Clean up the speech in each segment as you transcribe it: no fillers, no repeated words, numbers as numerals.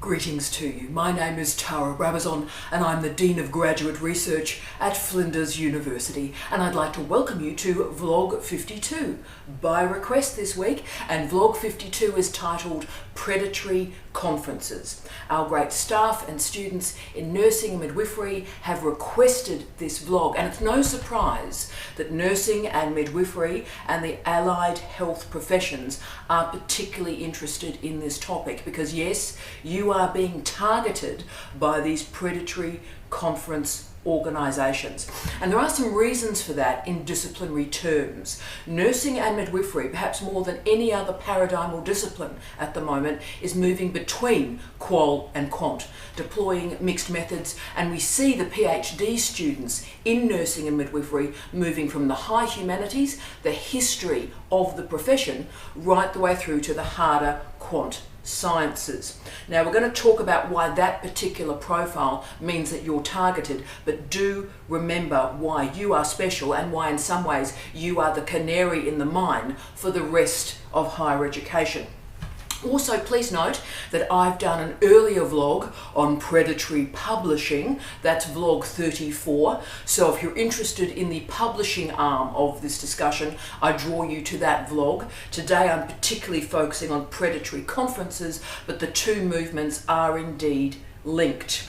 Greetings to you. My name is Tara Brabazon and I'm the Dean of Graduate Research at Flinders University, and I'd like to welcome you to Vlog 52 by request this week, and Vlog 52 is titled Predatory Conferences. Our great staff and students in nursing and midwifery have requested this vlog, and it's no surprise that nursing and midwifery and the allied health professions are particularly interested in this topic because yes, you are being targeted by these predatory conference organisations. And there are some reasons for that in disciplinary terms. Nursing and midwifery, perhaps more than any other paradigm or discipline at the moment, is moving between qual and quant, deploying mixed methods, and we see the PhD students in nursing and midwifery moving from the high humanities, the history of the profession, right the way through to the harder quant sciences. Now we're going to talk about why that particular profile means that you're targeted, but do remember why you are special and why in some ways you are the canary in the mine for the rest of higher education. Also, please note that I've done an earlier vlog on predatory publishing. That's vlog 34. So if you're interested in the publishing arm of this discussion, I draw you to that vlog. Today I'm particularly focusing on predatory conferences, but the two movements are indeed linked.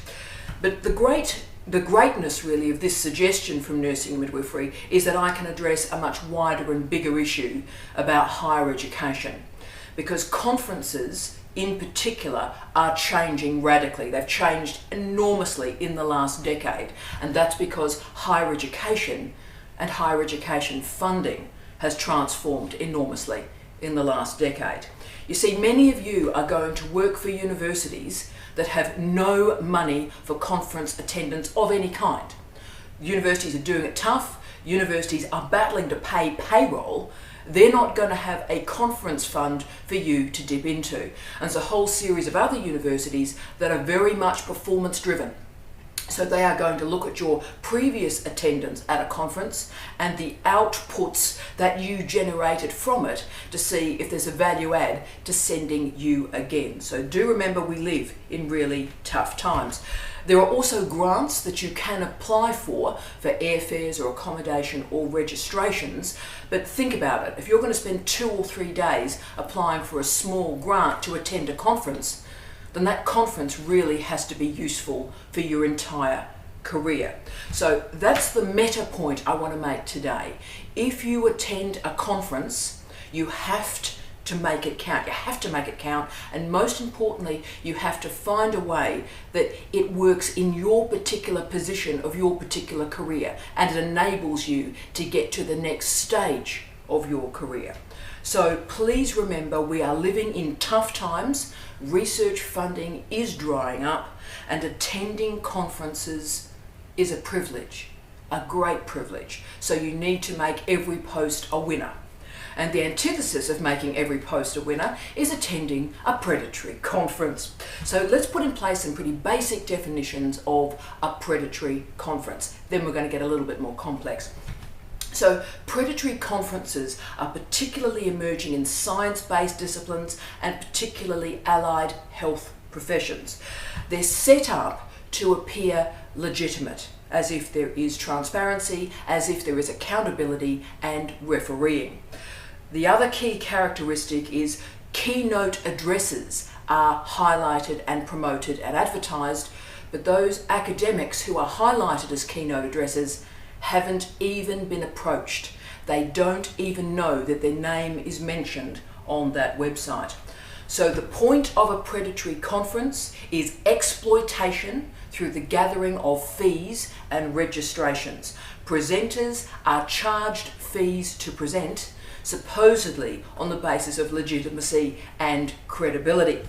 But the greatness really of this suggestion from nursing and midwifery is that I can address a much wider and bigger issue about higher education. Because conferences in particular are changing radically. They've changed enormously in the last decade, and that's because higher education and higher education funding has transformed enormously in the last decade. You see, many of you are going to work for universities that have no money for conference attendance of any kind. Universities are doing it tough. Universities are battling to pay payroll. They're not going to have a conference fund for you to dip into. And there's a whole series of other universities that are very much performance driven. So they are going to look at your previous attendance at a conference and the outputs that you generated from it to see if there's a value add to sending you again. So do remember, we live in really tough times. There are also grants that you can apply for airfares or accommodation or registrations, but think about it. If you're going to spend 2 or 3 days applying for a small grant to attend a conference, then that conference really has to be useful for your entire career. So that's the meta point I want to make today. If you attend a conference, you have to make it count. You have to make it count, and most importantly, you have to find a way that it works in your particular position of your particular career, and it enables you to get to the next stage of your career. So please remember, we are living in tough times. Research funding is drying up, and attending conferences is a privilege, a great privilege. So you need to make every post a winner. And the antithesis of making every post a winner is attending a predatory conference. So let's put in place some pretty basic definitions of a predatory conference. Then we're going to get a little bit more complex. So predatory conferences are particularly emerging in science-based disciplines and particularly allied health professions. They're set up to appear legitimate, as if there is transparency, as if there is accountability and refereeing. The other key characteristic is keynote addresses are highlighted and promoted and advertised, but those academics who are highlighted as keynote addresses haven't even been approached. They don't even know that their name is mentioned on that website. So the point of a predatory conference is exploitation through the gathering of fees and registrations. Presenters are charged fees to present, supposedly on the basis of legitimacy and credibility.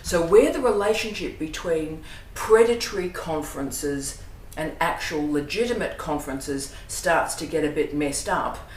So where the relationship between predatory conferences and actual legitimate conferences starts to get a bit messed up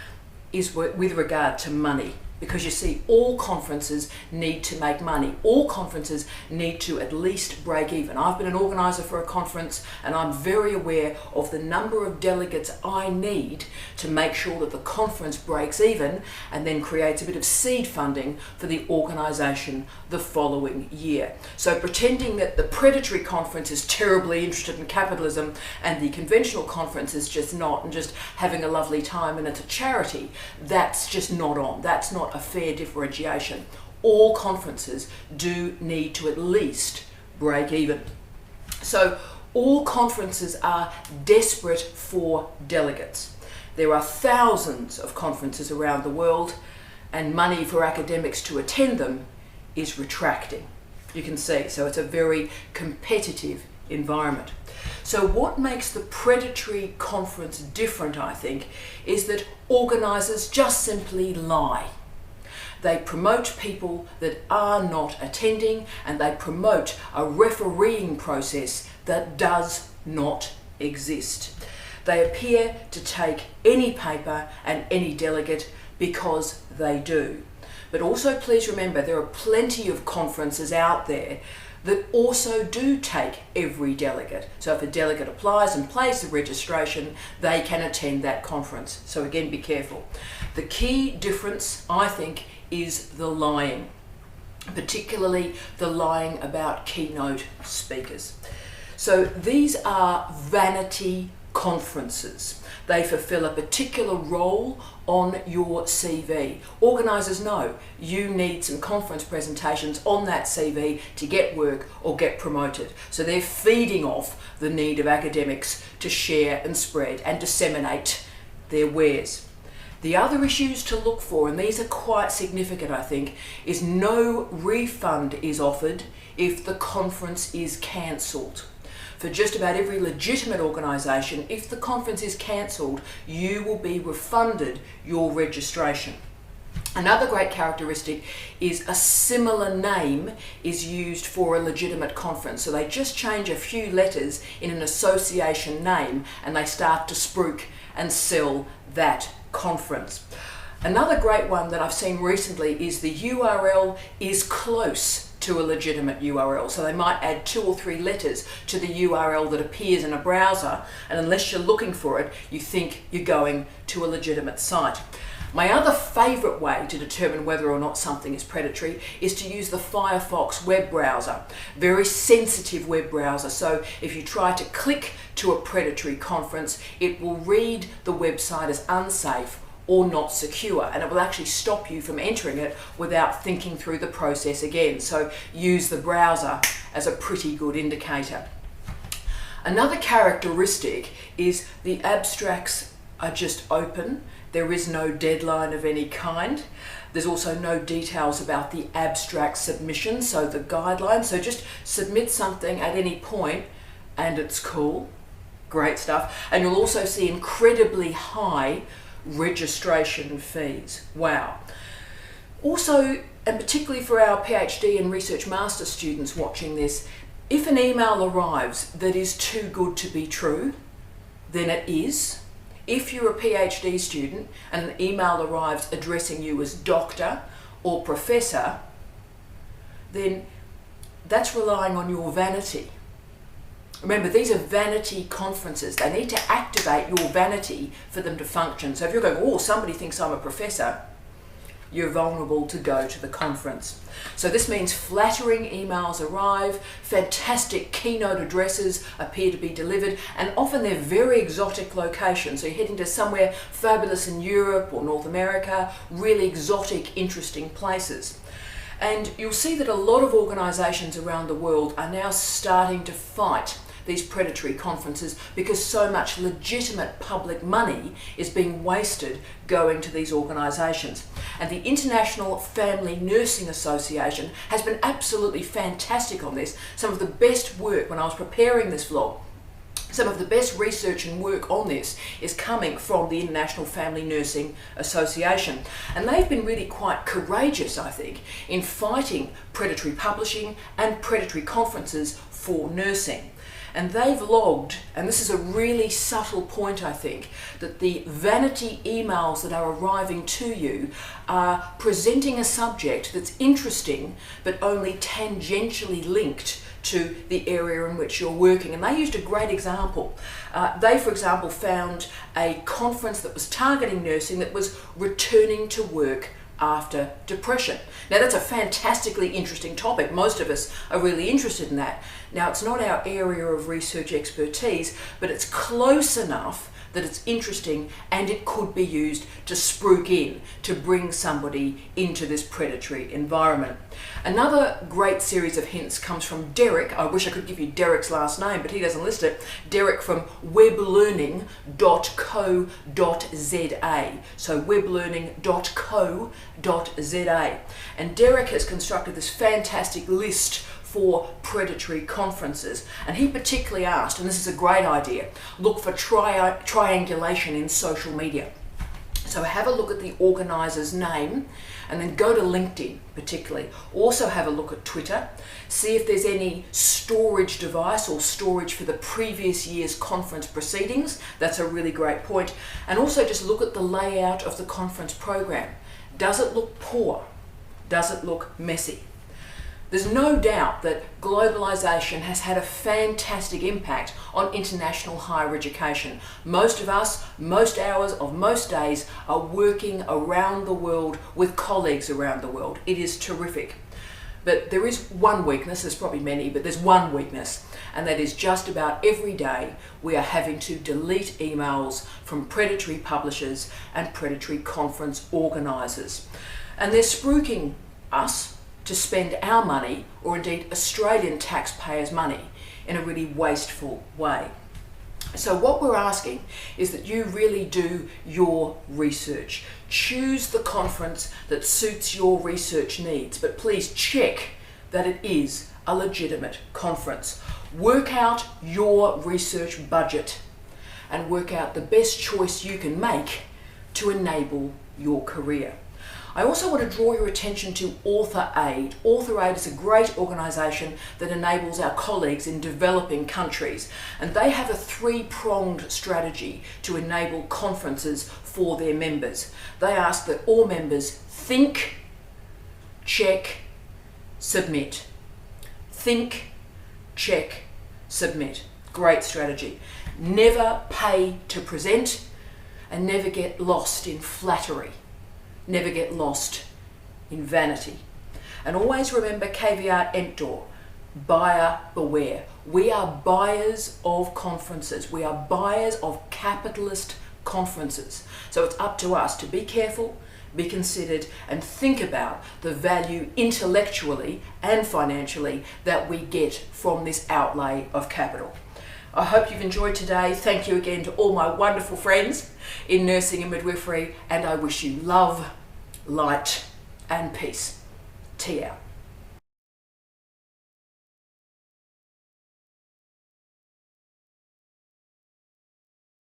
is with regard to money. Because you see, all conferences need to make money. All conferences need to at least break even. I've been an organiser for a conference and I'm very aware of the number of delegates I need to make sure that the conference breaks even and then creates a bit of seed funding for the organisation the following year. So pretending that the Predatory conference is terribly interested in capitalism and the conventional conference is just not, and just having a lovely time and it's a charity, that's just not on. That's not a fair differentiation. All conferences do need to at least break even. So all conferences are desperate for delegates. There are thousands of conferences around the world and money for academics to attend them is retracting. You can see, so it's a very competitive environment. So what makes the Predatory conference different, I think, is that organisers just simply lie. They promote people that are not attending and they promote a refereeing process that does not exist. They appear to take any paper and any delegate because they do. But also please remember there are plenty of conferences out there that also do take every delegate. So if a delegate applies and pays the registration, they can attend that conference. So again, be careful. The key difference, I think, is the lying, particularly the lying about keynote speakers. So these are vanity conferences. They fulfill a particular role on your CV. Organisers know you need some conference presentations on that CV to get work or get promoted. So they're feeding off the need of academics to share and spread and disseminate their wares. The other issues to look for, and these are quite significant I think, is no refund is offered if the conference is cancelled. For just about every legitimate organisation, if the conference is cancelled, you will be refunded your registration. Another great characteristic is a similar name is used for a legitimate conference. So they just change a few letters in an association name and they start to spruik and sell that conference. Another great one that I've seen recently is the URL is close to a legitimate URL. So they might add 2 or 3 letters to the URL that appears in a browser, and unless you're looking for it, you think you're going to a legitimate site. My other favourite way to determine whether or not something is predatory is to use the Firefox web browser. Very sensitive web browser, so if you try to click to a predatory conference, it will read the website as unsafe or not secure, and it will actually stop you from entering it without thinking through the process again. So use the browser as a pretty good indicator. Another characteristic is the abstracts are just open. There is no deadline of any kind. There's also no details about the abstract submission, so the guidelines. So just submit something at any point and it's cool. Great stuff. And you'll also see incredibly high registration fees. Wow. Also, and particularly for our PhD and research master students watching this, if an email arrives that is too good to be true, then it is. If you're a PhD student and an email arrives addressing you as doctor or professor, then that's relying on your vanity. Remember, these are vanity conferences. They need to activate your vanity for them to function. So if you're going, oh, somebody thinks I'm a professor, you're vulnerable to go to the conference. So this means flattering emails arrive, fantastic keynote addresses appear to be delivered, and often they're very exotic locations. So you're heading to somewhere fabulous in Europe or North America, really exotic, interesting places. And you'll see that a lot of organisations around the world are now starting to fight these predatory conferences because so much legitimate public money is being wasted going to these organisations. And the International Family Nursing Association has been absolutely fantastic on this. Some of the best work, when I was preparing this vlog, some of the best research and work on this is coming from the International Family Nursing Association. And they've been really quite courageous, I think, in fighting predatory publishing and predatory conferences for nursing. And they've logged, and this is a really subtle point I think, that the vanity emails that are arriving to you are presenting a subject that's interesting but only tangentially linked to the area in which you're working. And they used a great example. They, for example, found a conference that was targeting nursing that was returning to work after depression. Now that's a fantastically interesting topic. Most of us are really interested in that. Now it's not our area of research expertise, but it's close enough that it's interesting and it could be used to spruik in, to bring somebody into this predatory environment. Another great series of hints comes from Derek. I wish I could give you Derek's last name, but he doesn't list it. Derek from weblearning.co.za. So weblearning.co.za. And Derek has constructed this fantastic list for predatory conferences, and he particularly asked, and this is a great idea, look for triangulation in social media. So have a look at the organiser's name and then go to LinkedIn particularly. Also have a look at Twitter, see if there's any storage device or storage for the previous year's conference proceedings. That's a really great point. And also just look at the layout of the conference program. Does it look poor? Does it look messy? There's no doubt that globalisation has had a fantastic impact on international higher education. Most of us, most hours of most days, are working around the world with colleagues around the world. It is terrific. But there is one weakness, there's probably many, but there's one weakness, and that is just about every day we are having to delete emails from predatory publishers and predatory conference organisers. And they're spruiking us to spend our money, or indeed Australian taxpayers' money, in a really wasteful way. So what we're asking is that you really do your research. Choose the conference that suits your research needs, but please check that it is a legitimate conference. Work out your research budget and work out the best choice you can make to enable your career. I also want to draw your attention to Author Aid. Author Aid is a great organisation that enables our colleagues in developing countries, and they have a three-pronged strategy to enable conferences for their members. They ask that all members think, check, submit. Think, check, submit. Great strategy. Never pay to present, and never get lost in flattery. Never get lost in vanity. And always remember caveat emptor, buyer beware. We are buyers of conferences. We are buyers of capitalist conferences. So it's up to us to be careful, be considered, and think about the value intellectually and financially that we get from this outlay of capital. I hope you've enjoyed today. Thank you again to all my wonderful friends in nursing and midwifery, and I wish you love, light, and peace. Tea out.